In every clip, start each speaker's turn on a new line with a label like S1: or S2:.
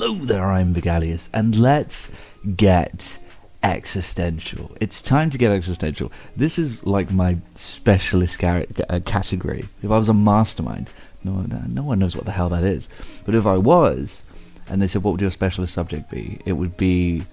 S1: Hello there, I'm Vigalius, and let's get existential. It's time to get existential. This is like my specialist category. If I was a mastermind, no one knows what the hell that is. But if I was, and they said, what would your specialist subject be? It would be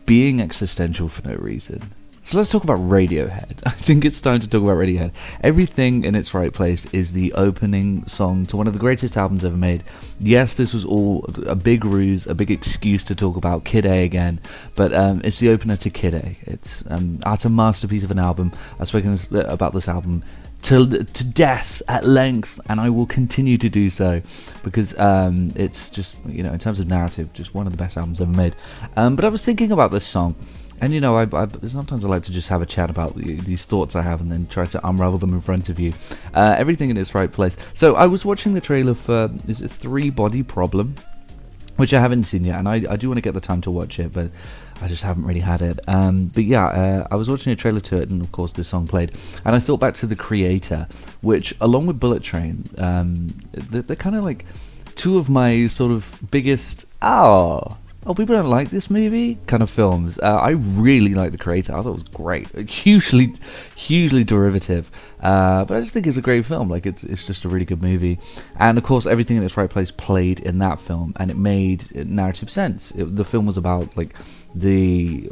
S1: being existential for no reason. So let's talk about Radiohead. I think it's time to talk about Radiohead. Everything in Its Right Place is the opening song to one of the greatest albums ever made. Yes, this was all a big ruse, a big excuse to talk about Kid A again, but it's the opener to Kid A. It's a masterpiece of an album. I've spoken about this album to death at length, and I will continue to do so because it's just, in terms of narrative, just one of the best albums ever made. But I was thinking about this song. And sometimes I like to just have a chat about these thoughts I have and then try to unravel them in front of you. Everything in its right place. So I was watching the trailer for, is it Three Body Problem? Which I haven't seen yet, and I do want to get the time to watch it, but I just haven't really had it. I was watching a trailer to it, and of course this song played. And I thought back to The Creator, which, along with Bullet Train, they're kind of like two of my sort of biggest, people don't like this movie kind of films. I really like The Creator. I thought it was great. Hugely derivative. But I just think it's a great film. Like, it's just a really good movie. And of course, everything in its right place played in that film, and it made narrative sense. The film was about like the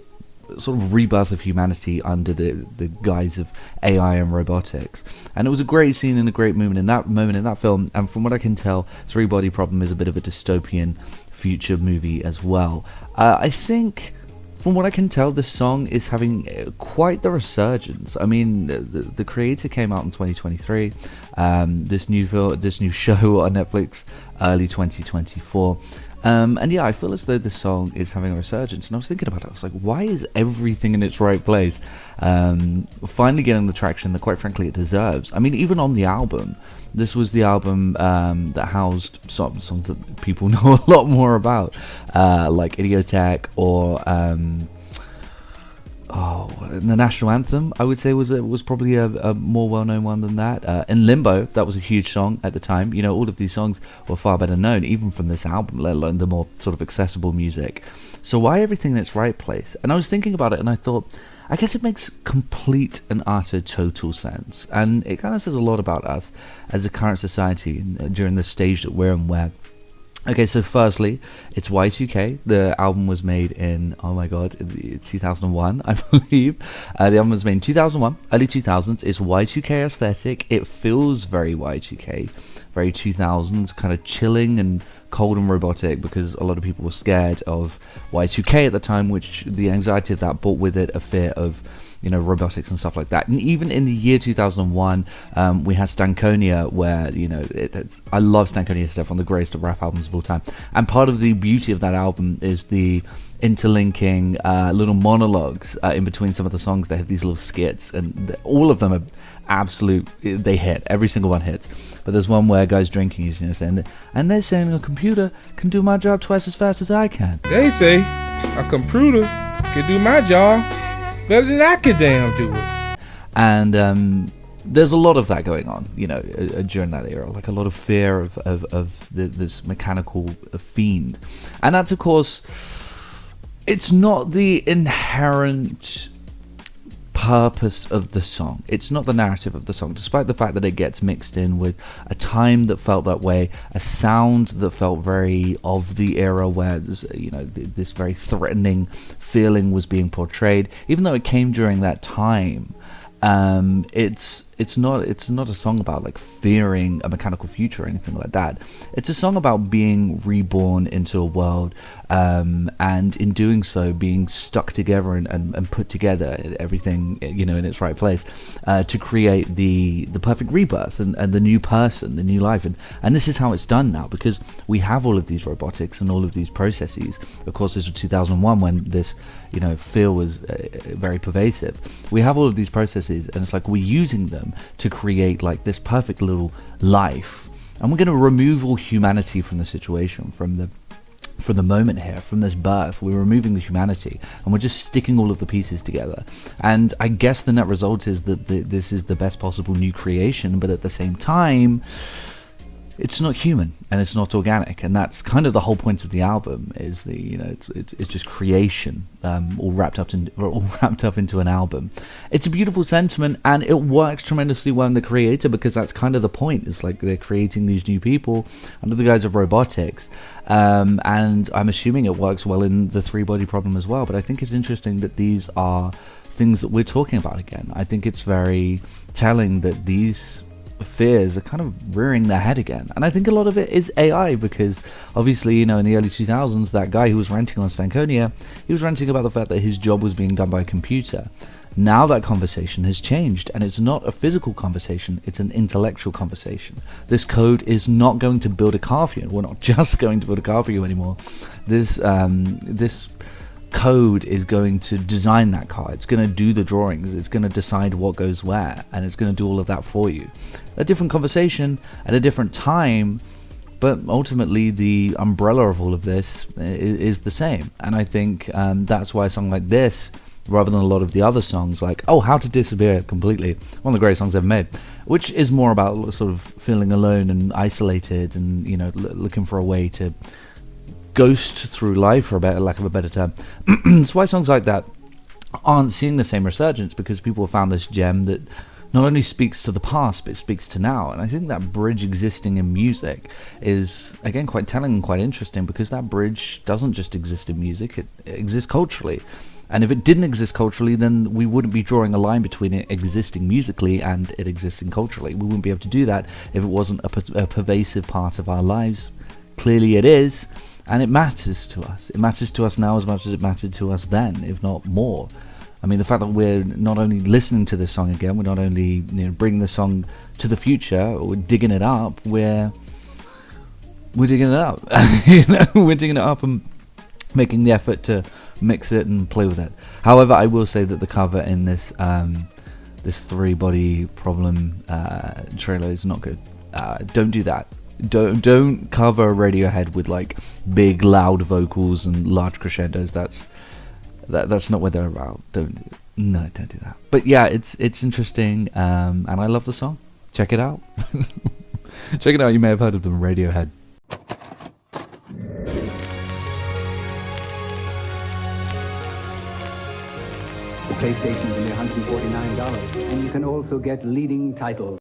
S1: sort of rebirth of humanity under the guise of AI and robotics, and it was a great scene and a great moment in that film. And from what I can tell, Three Body Problem is a bit of a dystopian future movie as well. I think, from what I can tell, this song is having quite the resurgence. I mean, the Creator came out in 2023. This new show on Netflix, early 2024. I feel as though this song is having a resurgence. And I was thinking about it. I was like, why is everything in its right place finally getting the traction that, quite frankly, it deserves? I mean, even on the album, this was the album that housed songs that people know a lot more about, like Idiotech or the National Anthem, I would say was probably a more well-known one than that. In Limbo, that was a huge song at the time. All of these songs were far better known, even from this album, let alone the more sort of accessible music. So why everything in its right place? And I was thinking about it, and I thought, I guess it makes complete and utter total sense. And it kind of says a lot about us as a current society during the stage that we're in, where... Okay, so firstly, it's Y2K. The album was made in, 2001, I believe. The album was made in 2001, early 2000s. It's Y2K aesthetic. It feels very Y2K, very 2000s, kind of chilling and cold and robotic, because a lot of people were scared of Y2K at the time, which the anxiety of that brought with it a fear of robotics and stuff like that. And even in the year 2001, we had Stankonia, where, I love Stankonia stuff, one of the greatest rap albums of all time. And part of the beauty of that album is the interlinking little monologues in between some of the songs. They have these little skits, and all of them are they hit. Every single one hits. But there's one where a guy's drinking, he's saying that, and they're saying a computer can do my job twice as fast as I can.
S2: They say a computer can do my job better than I could damn do it.
S1: And there's a lot of that going on, during that era, like a lot of fear of this mechanical fiend. And that's, of course, it's not the inherent purpose of the song. It's not the narrative of the song, despite the fact that it gets mixed in with a time that felt that way, a sound that felt very of the era, where this very threatening feeling was being portrayed. Even though it came during that time, it's not a song about like fearing a mechanical future or anything like that. It's a song about being reborn into a world, and in doing so being stuck together and put together, everything in its right place, to create the perfect rebirth and the new person, the new life. And this is how it's done now, because we have all of these robotics and all of these processes. Of course, this was 2001 when this fear was very pervasive. We have all of these processes, and it's like we're using them to create like this perfect little life, and we're going to remove all humanity from the situation, from the moment here, from this birth. We're removing the humanity, and we're just sticking all of the pieces together. And I guess the net result is that this is the best possible new creation, but at the same time, it's not human and it's not organic, and that's kind of the whole point of the album. Is it's just creation, all wrapped up into an album. It's a beautiful sentiment, and it works tremendously well in the creator, because that's kind of the point. It's like they're creating these new people under the guise of robotics, and I'm assuming it works well in the Three Body Problem as well. But I think it's interesting that these are things that we're talking about again. I think it's very telling that these fears are kind of rearing their head again, and I think a lot of it is AI, because obviously, in the early 2000s, that guy who was ranting on Stankonia, he was ranting about the fact that his job was being done by a computer. Now that conversation has changed, and it's not a physical conversation, it's an intellectual conversation. This code is not going to build a car for you. We're not just going to build a car for you anymore. This code is going to design that car. It's going to do the drawings. It's going to decide what goes where, and it's going to do all of that for you. A different conversation at a different time, but ultimately the umbrella of all of this is the same. And I think that's why a song like this, rather than a lot of the other songs like How to Disappear Completely, one of the greatest songs ever made, which is more about sort of feeling alone and isolated and looking for a way to ghost through life, for lack of a better term. That's why songs like that aren't seeing the same resurgence, because people have found this gem that not only speaks to the past, but it speaks to now. And I think that bridge existing in music is, again, quite telling and quite interesting, because that bridge doesn't just exist in music, it exists culturally. And if it didn't exist culturally, then we wouldn't be drawing a line between it existing musically and it existing culturally. We wouldn't be able to do that if it wasn't a pervasive part of our lives. Clearly it is. And it matters to us. It matters to us now as much as it mattered to us then, if not more. I mean, the fact that we're not only listening to this song again, we're not only bringing the song to the future, or we're digging it up, we're digging it up. We're digging it up and making the effort to mix it and play with it. However, I will say that the cover in this Three Body Problem trailer is not good. Don't do that. Don't cover Radiohead with like big loud vocals and large crescendos. That's not what they're about. Don't do that. But yeah, it's interesting, and I love the song. Check it out. Check it out. You may have heard of them, Radiohead.
S3: The PlayStation's only $149, and you can also get leading titles.